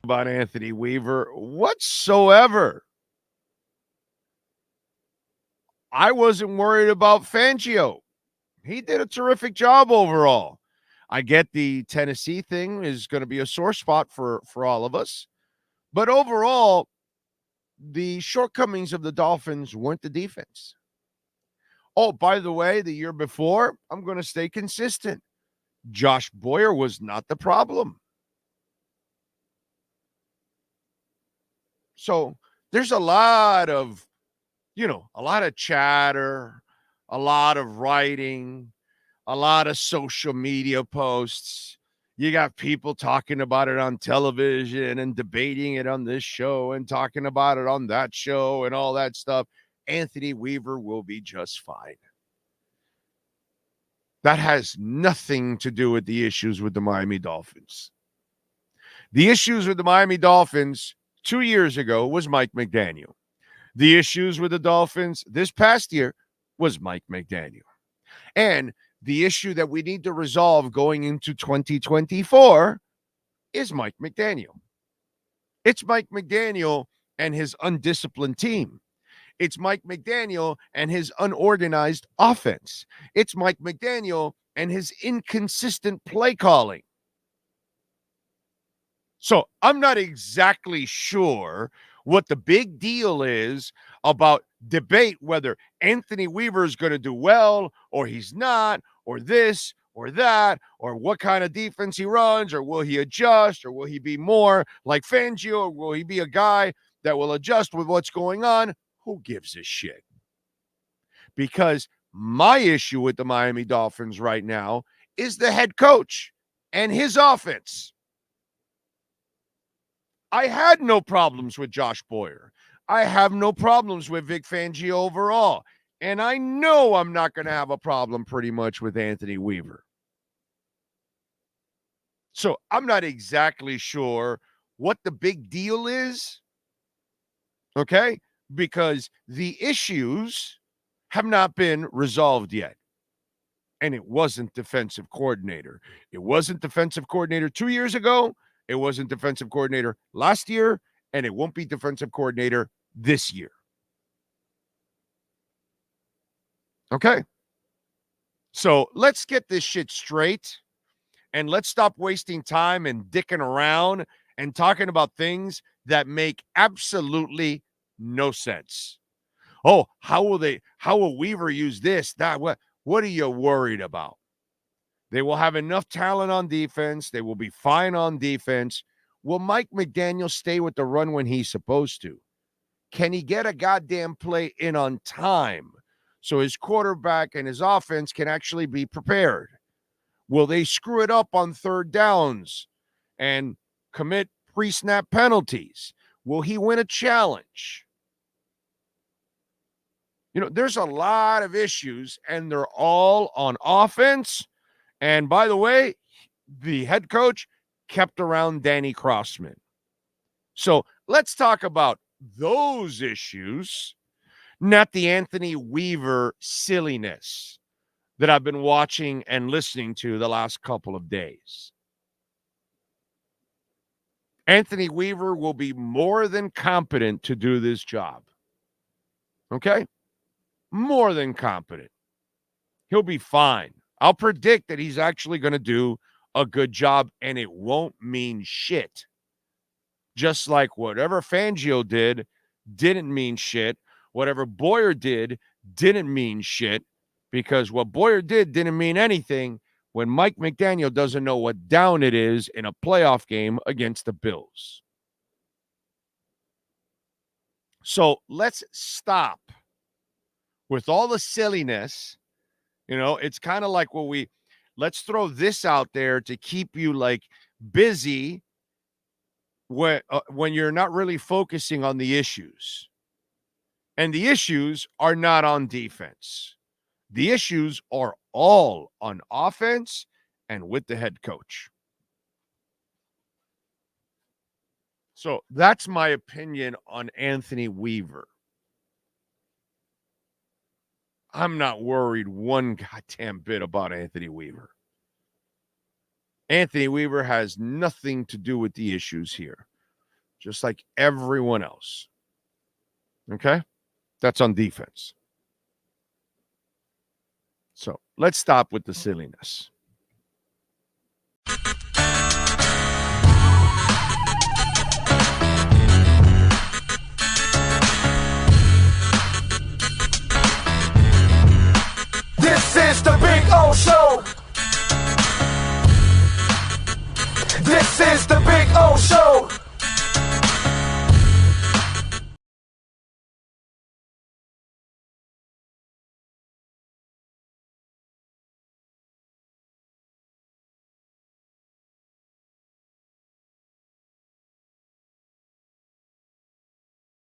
about Anthony Weaver whatsoever. I wasn't worried about Fangio. He did a terrific job overall. I get the Tennessee thing is going to be a sore spot for all of us. But overall, the shortcomings of the Dolphins weren't the defense. Oh, by the way, the year before, I'm going to stay consistent. Josh Boyer was not the problem. So there's a lot of, a lot of chatter, a lot of writing, a lot of social media posts. You got people talking about it on television and debating it on this show and talking about it on that show and all that stuff. Anthony Weaver will be just fine. That has nothing to do with the issues with the Miami Dolphins. The issues with the Miami Dolphins 2 years ago was Mike McDaniel. The issues with the Dolphins this past year was Mike McDaniel. And the issue that we need to resolve going into 2024 is Mike McDaniel. It's Mike McDaniel and his undisciplined team. It's Mike McDaniel and his unorganized offense. It's Mike McDaniel and his inconsistent play calling. So I'm not exactly sure what the big deal is about debate whether Anthony Weaver is going to do well or he's not, or this or that, or what kind of defense he runs, or will he adjust, or will he be more like Fangio, or will he be a guy that will adjust with what's going on? Who gives a shit? Because my issue with the Miami Dolphins right now is the head coach and his offense. I had no problems with Josh Boyer. I have no problems with Vic Fangio overall. And I know I'm not going to have a problem pretty much with Anthony Weaver. So I'm not exactly sure what the big deal is, okay? Because the issues have not been resolved yet. And it wasn't defensive coordinator. It wasn't defensive coordinator 2 years ago. It wasn't defensive coordinator last year. And it won't be defensive coordinator this year. Okay? So let's get this shit straight. And let's stop wasting time and dicking around and talking about things that make absolutely no sense. Oh, how will Weaver use this? That, what are you worried about? They will have enough talent on defense. They will be fine on defense. Will Mike McDaniel stay with the run when he's supposed to? Can he get a goddamn play in on time so his quarterback and his offense can actually be prepared? Will they screw it up on third downs and commit pre-snap penalties? Will he win a challenge? There's a lot of issues, and they're all on offense. And by the way, the head coach kept around Danny Crossman. So let's talk about those issues, not the Anthony Weaver silliness that I've been watching and listening to the last couple of days. Anthony Weaver will be more than competent to do this job. Okay? More than competent. He'll be fine. I'll predict that he's actually going to do a good job, and it won't mean shit. Just like whatever Fangio did didn't mean shit. Whatever Boyer did didn't mean shit, because what Boyer did didn't mean anything when Mike McDaniel doesn't know what down it is in a playoff game against the Bills. So let's stop with all the silliness. It's kind of like let's throw this out there to keep you like busy when you're not really focusing on the issues. And the issues are not on defense. The issues are all on offense and with the head coach. So that's my opinion on Anthony Weaver. I'm not worried one goddamn bit about Anthony Weaver. Anthony Weaver has nothing to do with the issues here. just like everyone else. Okay? That's on defense. So let's stop with the silliness.